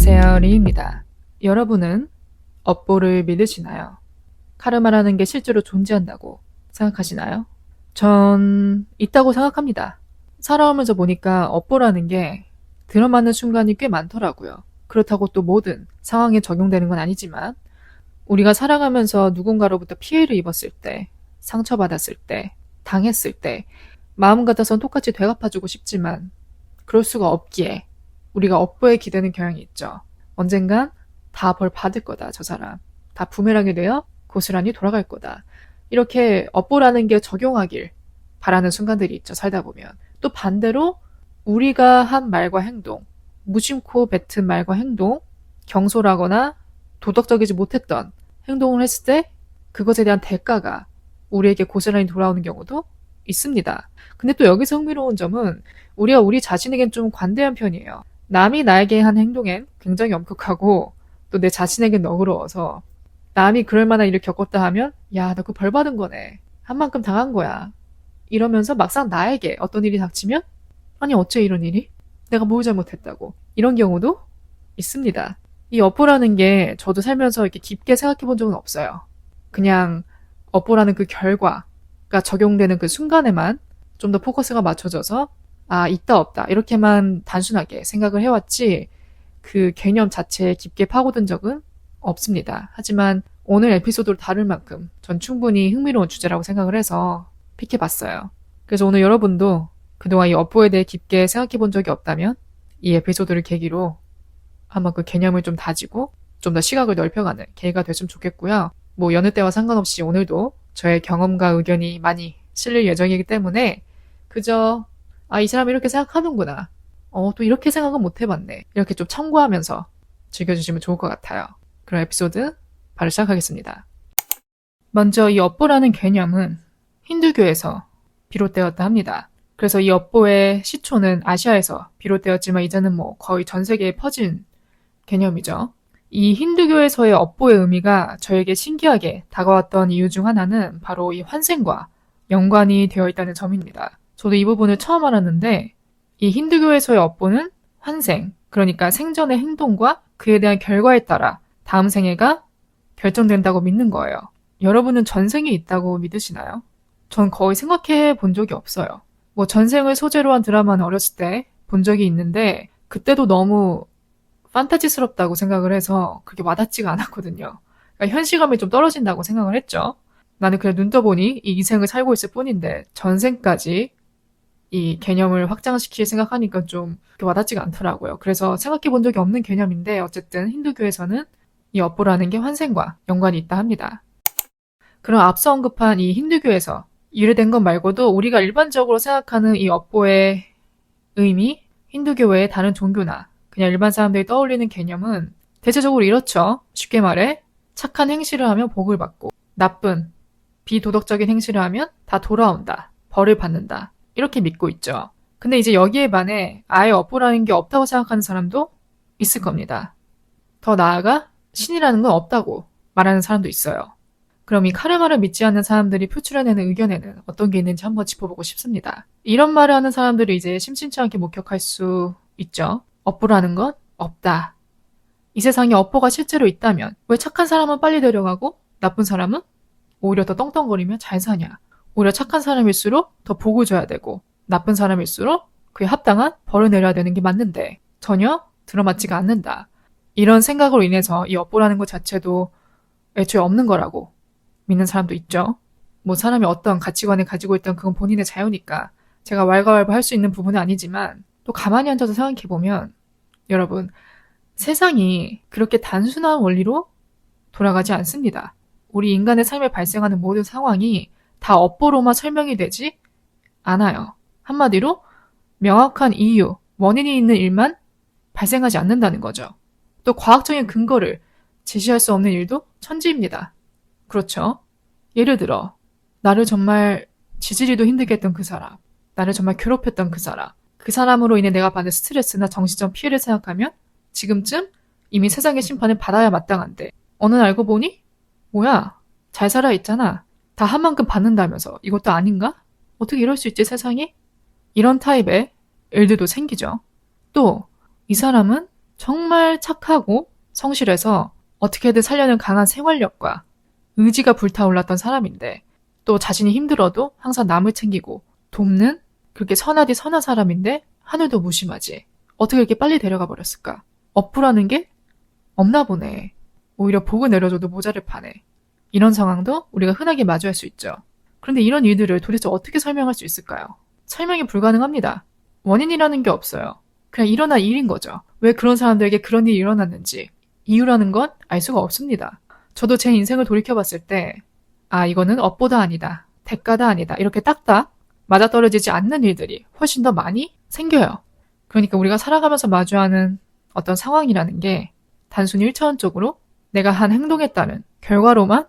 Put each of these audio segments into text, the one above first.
안녕하세요, 리입니다. 여러분은 업보를 믿으시나요? 카르마라는 게 실제로 존재한다고 생각하시나요? 전 있다고 생각합니다. 살아오면서 보니까 업보라는 게 들어맞는 순간이 꽤 많더라고요. 그렇다고 또 모든 상황에 적용되는 건 아니지만 우리가 살아가면서 누군가로부터 피해를 입었을 때, 상처받았을 때, 당했을 때 마음 같아선 똑같이 되갚아주고 싶지만 그럴 수가 없기에 우리가 업보에 기대는 경향이 있죠. 언젠간 다 벌 받을 거다, 저 사람. 다 부메랑이 되어 고스란히 돌아갈 거다. 이렇게 업보라는 게 적용하길 바라는 순간들이 있죠, 살다 보면. 또 반대로 우리가 한 말과 행동, 무심코 뱉은 말과 행동, 경솔하거나 도덕적이지 못했던 행동을 했을 때 그것에 대한 대가가 우리에게 고스란히 돌아오는 경우도 있습니다. 근데 또 여기서 흥미로운 점은 우리가 우리 자신에겐 좀 관대한 편이에요. 남이 나에게 한 행동엔 굉장히 엄격하고 또 내 자신에겐 너그러워서 남이 그럴 만한 일을 겪었다 하면 야, 너 그 벌 받은 거네. 한 만큼 당한 거야. 이러면서 막상 나에게 어떤 일이 닥치면 아니 어째 이런 일이? 내가 뭘 잘못했다고. 이런 경우도 있습니다. 이 업보라는 게 저도 살면서 이렇게 깊게 생각해 본 적은 없어요. 그냥 업보라는 그 결과가 적용되는 그 순간에만 좀 더 포커스가 맞춰져서 아, 있다 없다 이렇게만 단순하게 생각을 해왔지 그 개념 자체에 깊게 파고든 적은 없습니다. 하지만 오늘 에피소드를 다룰 만큼 전 충분히 흥미로운 주제라고 생각을 해서 픽해봤어요. 그래서 오늘 여러분도 그동안 이 업보에 대해 깊게 생각해 본 적이 없다면 이 에피소드를 계기로 한번 그 개념을 좀 다지고 좀 더 시각을 넓혀가는 계기가 됐으면 좋겠고요. 뭐 여느 때와 상관없이 오늘도 저의 경험과 의견이 많이 실릴 예정이기 때문에 그저 아, 이 사람이 이렇게 생각하는구나. 또 이렇게 생각은 못 해봤네. 이렇게 좀 참고하면서 즐겨주시면 좋을 것 같아요. 그럼 에피소드 바로 시작하겠습니다. 먼저 이 업보라는 개념은 힌두교에서 비롯되었다 합니다. 그래서 이 업보의 시초는 아시아에서 비롯되었지만 이제는 뭐 거의 전 세계에 퍼진 개념이죠. 이 힌두교에서의 업보의 의미가 저에게 신기하게 다가왔던 이유 중 하나는 바로 이 환생과 연관이 되어 있다는 점입니다. 저도 이 부분을 처음 알았는데 이 힌두교에서의 업보는 환생, 그러니까 생전의 행동과 그에 대한 결과에 따라 다음 생애가 결정된다고 믿는 거예요. 여러분은 전생이 있다고 믿으시나요? 전 거의 생각해 본 적이 없어요. 뭐 전생을 소재로 한 드라마는 어렸을 때 본 적이 있는데 그때도 너무 판타지스럽다고 생각을 해서 그게 와닿지가 않았거든요. 그러니까 현실감이 좀 떨어진다고 생각을 했죠. 나는 그냥 눈 떠보니 이 인생을 살고 있을 뿐인데 전생까지 이 개념을 확장시킬 생각하니까 좀 와닿지가 않더라고요. 그래서 생각해 본 적이 없는 개념인데 어쨌든 힌두교에서는 이 업보라는 게 환생과 연관이 있다 합니다. 그럼 앞서 언급한 이 힌두교에서 유래된 것 말고도 우리가 일반적으로 생각하는 이 업보의 의미, 힌두교 외의 다른 종교나 그냥 일반 사람들이 떠올리는 개념은 대체적으로 이렇죠. 쉽게 말해 착한 행실을 하면 복을 받고 나쁜, 비도덕적인 행실을 하면 다 돌아온다, 벌을 받는다. 이렇게 믿고 있죠. 근데 이제 여기에 반해 아예 업보라는 게 없다고 생각하는 사람도 있을 겁니다. 더 나아가 신이라는 건 없다고 말하는 사람도 있어요. 그럼 이 카르마를 믿지 않는 사람들이 표출해내는 의견에는 어떤 게 있는지 한번 짚어보고 싶습니다. 이런 말을 하는 사람들이 이제 심심치 않게 목격할 수 있죠. 업보라는 건 없다. 이 세상에 업보가 실제로 있다면 왜 착한 사람은 빨리 데려가고 나쁜 사람은 오히려 더 떵떵거리며 잘 사냐. 오히려 착한 사람일수록 더 복을 줘야 되고 나쁜 사람일수록 그에 합당한 벌을 내려야 되는 게 맞는데 전혀 들어맞지가 않는다. 이런 생각으로 인해서 이 업보라는 것 자체도 애초에 없는 거라고 믿는 사람도 있죠. 뭐 사람이 어떤 가치관을 가지고 있던 그건 본인의 자유니까 제가 왈가왈부 할 수 있는 부분은 아니지만 또 가만히 앉아서 생각해보면 여러분 세상이 그렇게 단순한 원리로 돌아가지 않습니다. 우리 인간의 삶에 발생하는 모든 상황이 다 업보로만 설명이 되지 않아요. 한마디로 명확한 이유, 원인이 있는 일만 발생하지 않는다는 거죠. 또 과학적인 근거를 제시할 수 없는 일도 천지입니다. 그렇죠? 예를 들어 나를 정말 지지리도 힘들게 했던 그 사람, 나를 정말 괴롭혔던 그 사람, 그 사람으로 인해 내가 받는 스트레스나 정신적 피해를 생각하면 지금쯤 이미 세상의 심판을 받아야 마땅한데 어느 날 알고 보니 뭐야? 잘 살아있잖아. 다 한 만큼 받는다면서 이것도 아닌가? 어떻게 이럴 수 있지 세상이? 이런 타입의 일들도 생기죠. 또 이 사람은 정말 착하고 성실해서 어떻게든 살려는 강한 생활력과 의지가 불타올랐던 사람인데 또 자신이 힘들어도 항상 남을 챙기고 돕는 그렇게 선하디 선한 사람인데 하늘도 무심하지. 어떻게 이렇게 빨리 데려가 버렸을까? 업보라는 게 없나 보네. 오히려 복을 내려줘도 모자를 파네. 이런 상황도 우리가 흔하게 마주할 수 있죠. 그런데 이런 일들을 도대체 어떻게 설명할 수 있을까요? 설명이 불가능합니다. 원인이라는 게 없어요. 그냥 일어난 일인 거죠. 왜 그런 사람들에게 그런 일이 일어났는지 이유라는 건 알 수가 없습니다. 저도 제 인생을 돌이켜봤을 때 이거는 업보다 아니다. 대가다 아니다. 이렇게 딱딱 맞아떨어지지 않는 일들이 훨씬 더 많이 생겨요. 그러니까 우리가 살아가면서 마주하는 어떤 상황이라는 게 단순히 1차원적으로 내가 한 행동에 따른 결과로만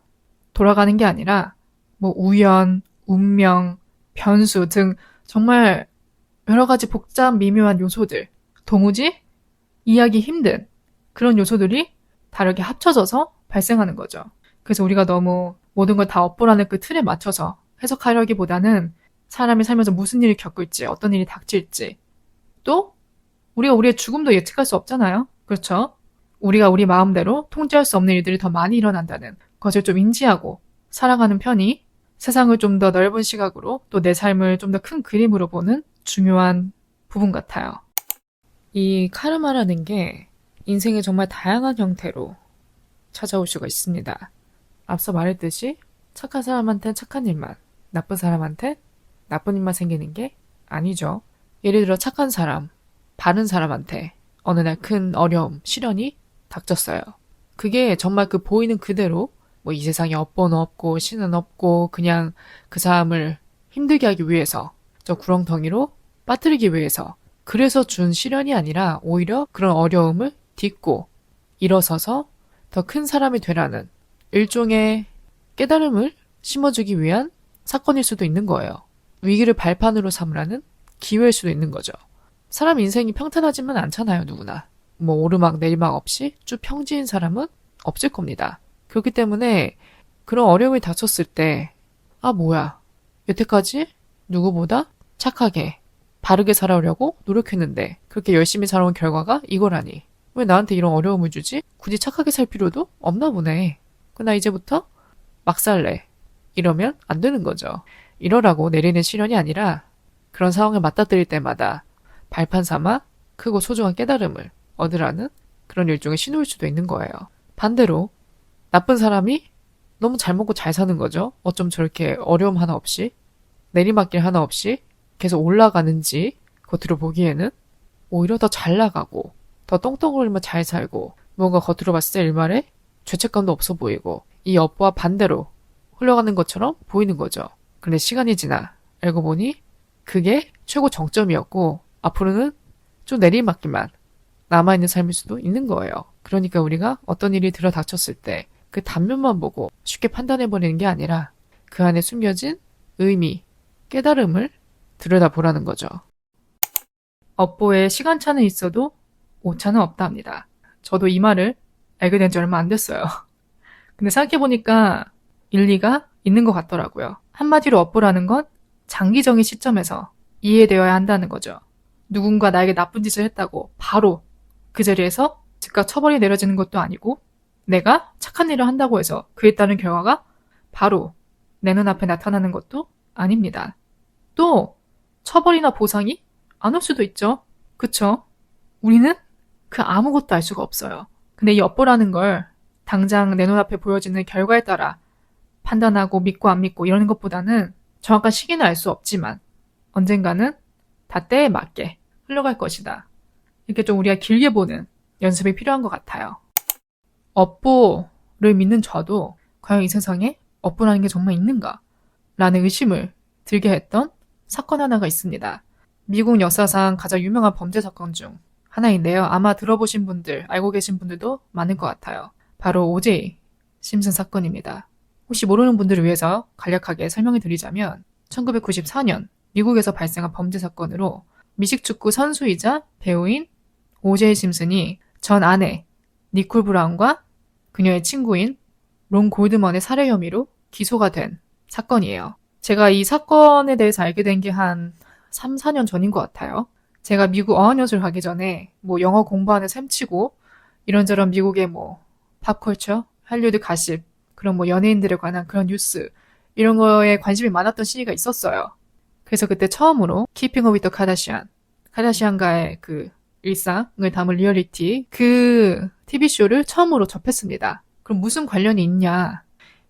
돌아가는 게 아니라 뭐 우연, 운명, 변수 등 정말 여러 가지 복잡 미묘한 요소들, 도무지 이해하기 힘든 그런 요소들이 다르게 합쳐져서 발생하는 거죠. 그래서 우리가 너무 모든 걸 다 업보라는 그 틀에 맞춰서 해석하려기보다는 사람이 살면서 무슨 일을 겪을지, 어떤 일이 닥칠지, 또 우리가 우리의 죽음도 예측할 수 없잖아요. 그렇죠? 우리가 우리 마음대로 통제할 수 없는 일들이 더 많이 일어난다는 것을 좀 인지하고 살아가는 편이 세상을 좀 더 넓은 시각으로 또 내 삶을 좀 더 큰 그림으로 보는 중요한 부분 같아요. 이 카르마라는 게 인생의 정말 다양한 형태로 찾아올 수가 있습니다. 앞서 말했듯이 착한 사람한텐 착한 일만, 나쁜 사람한텐 나쁜 일만 생기는 게 아니죠. 예를 들어 착한 사람, 바른 사람한테 어느 날 큰 어려움, 시련이 닥쳤어요. 그게 정말 그 보이는 그대로 뭐 이 세상에 업보는 없고 신은 없고 그냥 그 사람을 힘들게 하기 위해서 저 구렁텅이로 빠뜨리기 위해서 그래서 준 시련이 아니라 오히려 그런 어려움을 딛고 일어서서 더 큰 사람이 되라는 일종의 깨달음을 심어주기 위한 사건일 수도 있는 거예요. 위기를 발판으로 삼으라는 기회일 수도 있는 거죠. 사람 인생이 평탄하지만 않잖아요, 누구나. 뭐 오르막 내리막 없이 쭉 평지인 사람은 없을 겁니다. 그렇기 때문에 그런 어려움이 닥쳤을 때 뭐야, 여태까지 누구보다 착하게 바르게 살아오려고 노력했는데 그렇게 열심히 살아온 결과가 이거라니. 왜 나한테 이런 어려움을 주지? 굳이 착하게 살 필요도 없나 보네. 나 이제부터 막 살래. 이러면 안 되는 거죠. 이러라고 내리는 시련이 아니라 그런 상황을 맞닥뜨릴 때마다 발판 삼아 크고 소중한 깨달음을 얻으라는 그런 일종의 신호일 수도 있는 거예요. 반대로 나쁜 사람이 너무 잘 먹고 잘 사는 거죠. 어쩜 저렇게 어려움 하나 없이 내리막길 하나 없이 계속 올라가는지 겉으로 보기에는 오히려 더 잘 나가고 더 똥똥거리면 잘 살고 뭔가 겉으로 봤을 때 일말에 죄책감도 없어 보이고 이 업보와 반대로 흘러가는 것처럼 보이는 거죠. 근데 시간이 지나 알고 보니 그게 최고 정점이었고 앞으로는 좀 내리막길만 남아있는 삶일 수도 있는 거예요. 그러니까 우리가 어떤 일이 들어닥쳤을 때 그 단면만 보고 쉽게 판단해버리는 게 아니라 그 안에 숨겨진 의미, 깨달음을 들여다보라는 거죠. 업보에 시간차는 있어도 오차는 없다 합니다. 저도 이 말을 알게 된 지 얼마 안 됐어요. 근데 생각해보니까 일리가 있는 것 같더라고요. 한마디로 업보라는 건 장기적인 시점에서 이해되어야 한다는 거죠. 누군가 나에게 나쁜 짓을 했다고 바로 그 자리에서 즉각 처벌이 내려지는 것도 아니고 내가 착한 일을 한다고 해서 그에 따른 결과가 바로 내 눈앞에 나타나는 것도 아닙니다. 또 처벌이나 보상이 안 올 수도 있죠. 그쵸? 우리는 그 아무것도 알 수가 없어요. 근데 이 업보라는 걸 당장 내 눈앞에 보여지는 결과에 따라 판단하고 믿고 안 믿고 이러는 것보다는 정확한 시기는 알 수 없지만 언젠가는 다 때에 맞게 흘러갈 것이다. 이렇게 좀 우리가 길게 보는 연습이 필요한 것 같아요. 업보를 믿는 저도 과연 이 세상에 업보라는 게 정말 있는가? 라는 의심을 들게 했던 사건 하나가 있습니다. 미국 역사상 가장 유명한 범죄 사건 중 하나인데요. 아마 들어보신 분들, 알고 계신 분들도 많을 것 같아요. 바로 O.J. 심슨 사건입니다. 혹시 모르는 분들을 위해서 간략하게 설명해 드리자면 1994년 미국에서 발생한 범죄 사건으로 미식축구 선수이자 배우인 O.J. 심슨이 전 아내 니콜 브라운과 그녀의 친구인 론 골드먼의 살해 혐의로 기소가 된 사건이에요. 제가 이 사건에 대해서 알게 된 게 한 3, 4년 전인 것 같아요. 제가 미국 어학연수를 가기 전에 뭐 영어 공부하는 셈치고 이런저런 미국의 뭐 팝컬처, 할리우드 가십, 그런 뭐 연예인들에 관한 그런 뉴스 이런 거에 관심이 많았던 시기가 있었어요. 그래서 그때 처음으로 Keeping Up with the Kardashian, 카다시안과의 그 일상을 담은 리얼리티 그 TV쇼를 처음으로 접했습니다. 그럼 무슨 관련이 있냐?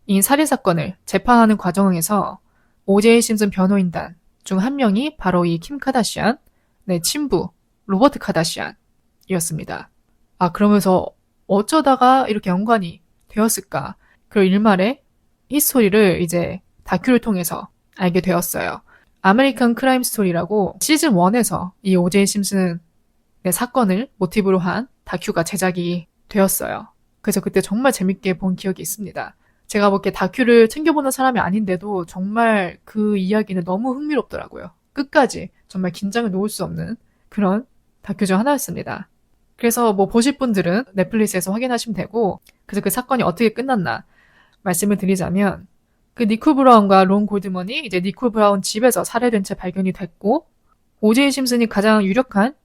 이 살인 사건을 재판하는 과정에서 오제이 심슨 변호인단 중 한 명이 바로 이 킴 카다시안, 네, 친부 로버트 카다시안이었습니다. 아, 그러면서 어쩌다가 이렇게 연관이 되었을까? 그리고 일말의 히스토리를 이제 다큐를 통해서 알게 되었어요. 아메리칸 크라임 스토리라고 시즌 1에서 이 오제이 심슨의 사건을 모티브로 한 다큐가 제작이 되었어요. 그래서 그때 정말 재밌게 본 기억이 있습니다. 제가 뭐 이렇게 다큐를 챙겨보는 사람이 아닌데도 정말 그 이야기는 너무 흥미롭더라고요. 끝까지 정말 긴장을 놓을 수 없는 그런 다큐 중 하나였습니다. 그래서 뭐 보실 분들은 넷플릭스에서 확인하시면 되고, 그래서 그 사건이 어떻게 끝났나 말씀을 드리자면, 그 니콜 브라운과 론 골드먼이 이제 니콜 브라운 집에서 살해된 채 발견이 됐고, 오제이 심슨이 가장 유력한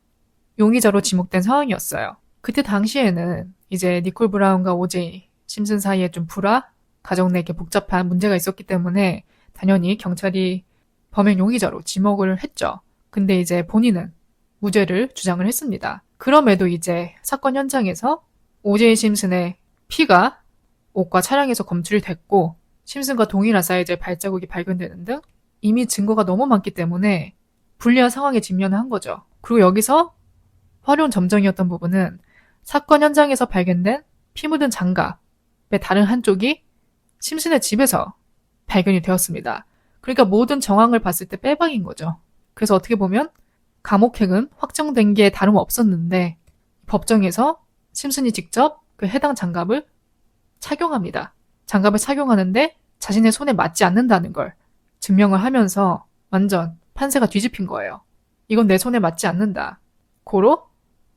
용의자로 지목된 상황이었어요. 그때 당시에는 이제 니콜 브라운과 오제이 심슨 사이에 좀 불화, 가정 내 이렇게 복잡한 문제가 있었기 때문에 당연히 경찰이 범행 용의자로 지목을 했죠. 근데 이제 본인은 무죄를 주장을 했습니다. 그럼에도 이제 사건 현장에서 오제이 심슨의 피가 옷과 차량에서 검출이 됐고 심슨과 동일한 사이즈의 발자국이 발견되는 등 이미 증거가 너무 많기 때문에 불리한 상황에 직면을 한 거죠. 그리고 여기서 화려한 점정이었던 부분은 사건 현장에서 발견된 피 묻은 장갑의 다른 한쪽이 심슨의 집에서 발견이 되었습니다. 그러니까 모든 정황을 봤을 때 빼박인 거죠. 그래서 어떻게 보면 감옥행은 확정된 게 다름없었는데 법정에서 심슨이 직접 그 해당 장갑을 착용합니다. 장갑을 착용하는데 자신의 손에 맞지 않는다는 걸 증명을 하면서 완전 판세가 뒤집힌 거예요. 이건 내 손에 맞지 않는다. 고로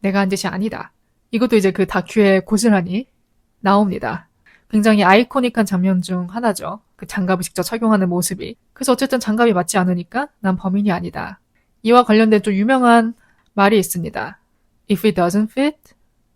내가 한 짓이 아니다. 이것도 이제 그 다큐에 고스란히 나옵니다. 굉장히 아이코닉한 장면 중 하나죠. 그 장갑을 직접 착용하는 모습이. 그래서 어쨌든 장갑이 맞지 않으니까 난 범인이 아니다. 이와 관련된 좀 유명한 말이 있습니다. If it doesn't fit,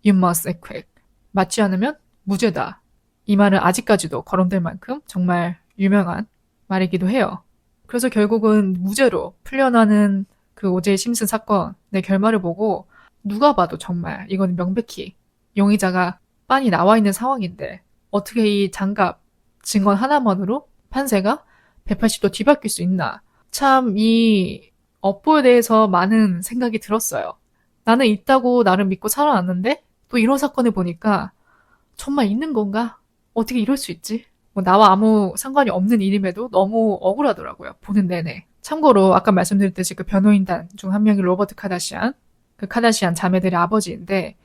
you must acquit. 맞지 않으면 무죄다. 이 말은 아직까지도 거론될 만큼 정말 유명한 말이기도 해요. 그래서 결국은 무죄로 풀려나는 그 오제이 심슨 사건의 결말을 보고 누가 봐도 정말 이건 명백히 용의자가 빤히 나와 있는 상황인데 어떻게 이 장갑 증언 하나만으로 판세가 180도 뒤바뀔 수 있나. 참 이 업보에 대해서 많은 생각이 들었어요. 나는 있다고 나름 믿고 살아왔는데 또 이런 사건을 보니까 정말 있는 건가? 어떻게 이럴 수 있지? 뭐 나와 아무 상관이 없는 일임에도 너무 억울하더라고요. 보는 내내. 참고로 아까 말씀드렸듯이 그 변호인단 중 한 명이 로버트 카다시안, 그 카다시안 자매들의 아버지인데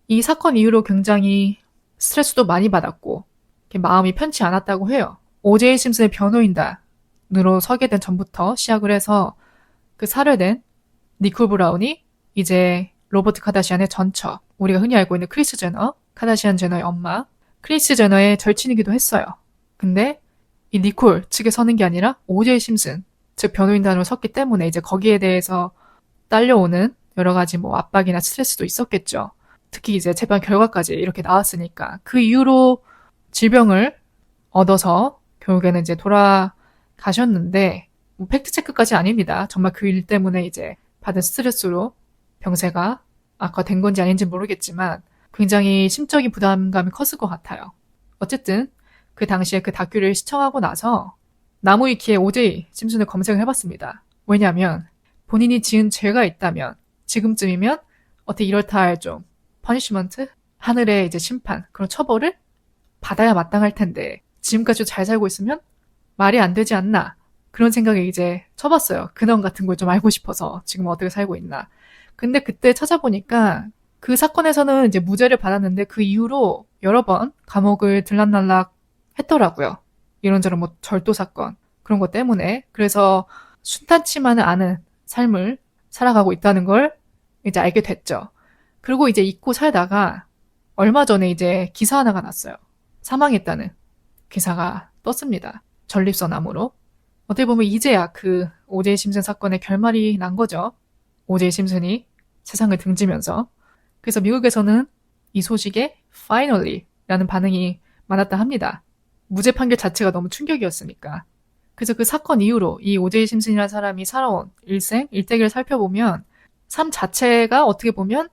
이 사건 이후로 굉장히 스트레스도 많이 받았고 마음이 편치 않았다고 해요. 오제이 심슨의 변호인단으로 서게 된 전부터 시작을 해서 그 살해된 니콜 브라운이 이제 로버트 카다시안의 전처, 우리가 흔히 알고 있는 크리스 제너, 카다시안 제너의 엄마, 크리스 제너의 절친이기도 했어요. 근데 이 니콜 측에 서는 게 아니라 오제이 심슨, 즉 변호인단으로 섰기 때문에 이제 거기에 대해서 딸려오는 여러 가지 뭐 압박이나 스트레스도 있었겠죠. 특히 이제 재판 결과까지 이렇게 나왔으니까 그 이후로 질병을 얻어서 결국에는 이제 돌아가셨는데 뭐 팩트체크까지 아닙니다. 정말 그 일 때문에 이제 받은 스트레스로 병세가 악화된 건지 아닌지 모르겠지만 굉장히 심적인 부담감이 컸을 것 같아요. 어쨌든 그 당시에 그 다큐를 시청하고 나서 나무위키에 오제이 심슨을 검색을 해봤습니다. 왜냐하면 본인이 지은 죄가 있다면 지금쯤이면 어떻게 이렇다 할 좀 퍼니시먼트? 하늘의 이제 심판, 그런 처벌을 받아야 마땅할 텐데 지금까지 잘 살고 있으면 말이 안 되지 않나. 그런 생각에 이제 쳐봤어요. 근원 같은 걸 좀 알고 싶어서 지금 어떻게 살고 있나. 근데 그때 찾아보니까 그 사건에서는 이제 무죄를 받았는데 그 이후로 여러 번 감옥을 들락날락 했더라고요. 이런저런 뭐 절도 사건 그런 것 때문에. 그래서 순탄치만은 않은 삶을 살아가고 있다는 걸 이제 알게 됐죠. 그리고 이제 잊고 살다가 얼마 전에 이제 기사 하나가 났어요. 사망했다는 기사가 떴습니다. 전립선암으로. 어떻게 보면 이제야 그 오제이 심슨 사건의 결말이 난 거죠. 오제이 심슨이 세상을 등지면서. 그래서 미국에서는 이 소식에 finally 라는 반응이 많았다 합니다. 무죄 판결 자체가 너무 충격이었으니까. 그래서 그 사건 이후로 이 오제이 심슨이라는 사람이 살아온 일대기를 살펴보면 삶 자체가 어떻게 보면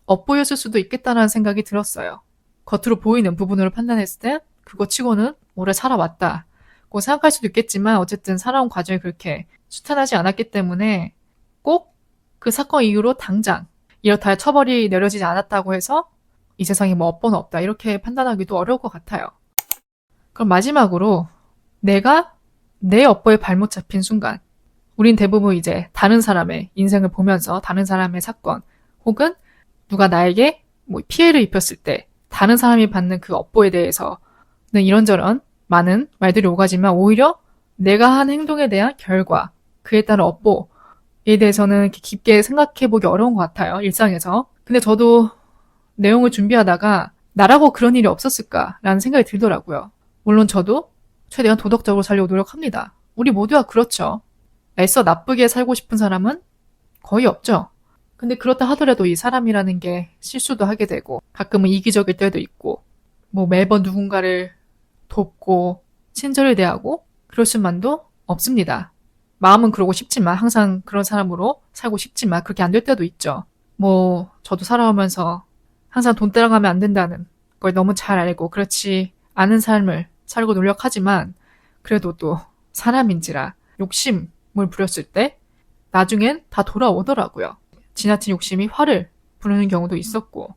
엇보였을 수도 있겠다는 생각이 들었어요. 겉으로 보이는 부분으로 판단했을 때 그거 치고는 오래 살아왔다고 생각할 수도 있겠지만 어쨌든 살아온 과정이 그렇게 순탄하지 않았기 때문에 꼭 그 사건 이후로 당장 이렇다 처벌이 내려지지 않았다고 해서 이 세상에 뭐 업보는 없다 이렇게 판단하기도 어려울 것 같아요. 그럼 마지막으로 내가 내 업보에 발못 잡힌 순간 우린 대부분 이제 다른 사람의 인생을 보면서 다른 사람의 사건 혹은 누가 나에게 뭐 피해를 입혔을 때 다른 사람이 받는 그 업보에 대해서는 이런저런 많은 말들이 오가지만 오히려 내가 한 행동에 대한 결과, 그에 따른 업보에 대해서는 이렇게 깊게 생각해보기 어려운 것 같아요. 일상에서. 근데 저도 내용을 준비하다가 나라고 그런 일이 없었을까라는 생각이 들더라고요. 물론 저도 최대한 도덕적으로 살려고 노력합니다. 우리 모두가 그렇죠. 애써 나쁘게 살고 싶은 사람은 거의 없죠. 근데 그렇다 하더라도 이 사람이라는 게 실수도 하게 되고 가끔은 이기적일 때도 있고 뭐 매번 누군가를 돕고 친절히 대하고 그럴 수만도 없습니다. 마음은 그러고 싶지만 항상 그런 사람으로 살고 싶지만 그렇게 안 될 때도 있죠. 뭐 저도 살아오면서 항상 돈 따라가면 안 된다는 걸 너무 잘 알고 그렇지 않은 삶을 살고 노력하지만 그래도 또 사람인지라 욕심을 부렸을 때 나중엔 다 돌아오더라고요. 지나친 욕심이 화를 부르는 경우도 있었고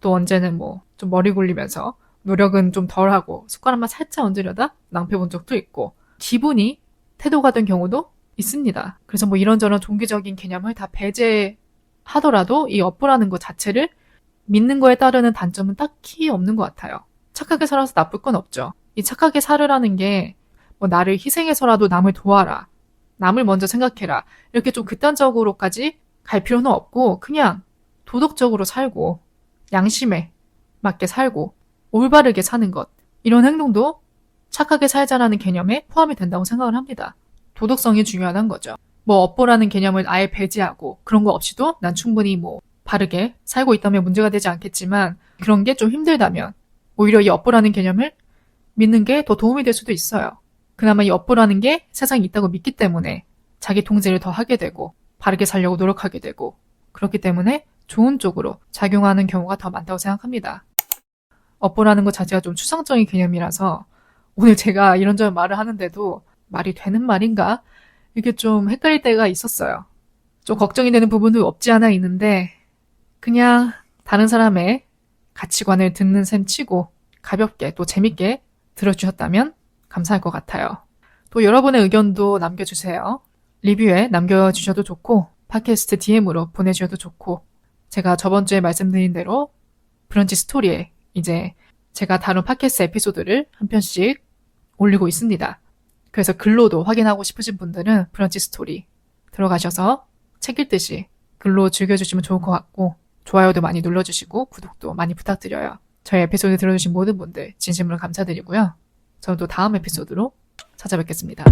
또 언제는 뭐 좀 머리 굴리면서 노력은 좀 덜하고 숟가락만 살짝 얹으려다 낭패 본 적도 있고 기분이 태도가 된 경우도 있습니다. 그래서 뭐 이런저런 종교적인 개념을 다 배제하더라도 이 업보라는 것 자체를 믿는 거에 따르는 단점은 딱히 없는 것 같아요. 착하게 살아서 나쁠 건 없죠. 이 착하게 살으라는 게 뭐 나를 희생해서라도 남을 도와라. 남을 먼저 생각해라. 이렇게 좀 극단적으로까지 갈 필요는 없고 그냥 도덕적으로 살고 양심에 맞게 살고 올바르게 사는 것. 이런 행동도 착하게 살자라는 개념에 포함이 된다고 생각을 합니다. 도덕성이 중요한 거죠. 뭐 업보라는 개념을 아예 배제하고 그런 거 없이도 난 충분히 뭐 바르게 살고 있다면 문제가 되지 않겠지만 그런 게 좀 힘들다면 오히려 이 업보라는 개념을 믿는 게 더 도움이 될 수도 있어요. 그나마 이 업보라는 게 세상에 있다고 믿기 때문에 자기 통제를 더 하게 되고 바르게 살려고 노력하게 되고 그렇기 때문에 좋은 쪽으로 작용하는 경우가 더 많다고 생각합니다. 업보라는 것 자체가 좀 추상적인 개념이라서 오늘 제가 이런저런 말을 하는데도 말이 되는 말인가? 이게 좀 헷갈릴 때가 있었어요. 좀 걱정이 되는 부분도 없지 않아 있는데 그냥 다른 사람의 가치관을 듣는 셈 치고 가볍게 또 재밌게 들어주셨다면 감사할 것 같아요. 또 여러분의 의견도 남겨주세요. 리뷰에 남겨주셔도 좋고 팟캐스트 DM으로 보내주셔도 좋고 제가 저번 주에 말씀드린 대로 브런치 스토리에 이제 제가 다룬 팟캐스트 에피소드를 한 편씩 올리고 있습니다. 그래서 글로도 확인하고 싶으신 분들은 브런치 스토리 들어가셔서 책 읽듯이 글로 즐겨주시면 좋을 것 같고 좋아요도 많이 눌러주시고 구독도 많이 부탁드려요. 저희 에피소드 들어주신 모든 분들 진심으로 감사드리고요. 저는 또 다음 에피소드로 찾아뵙겠습니다.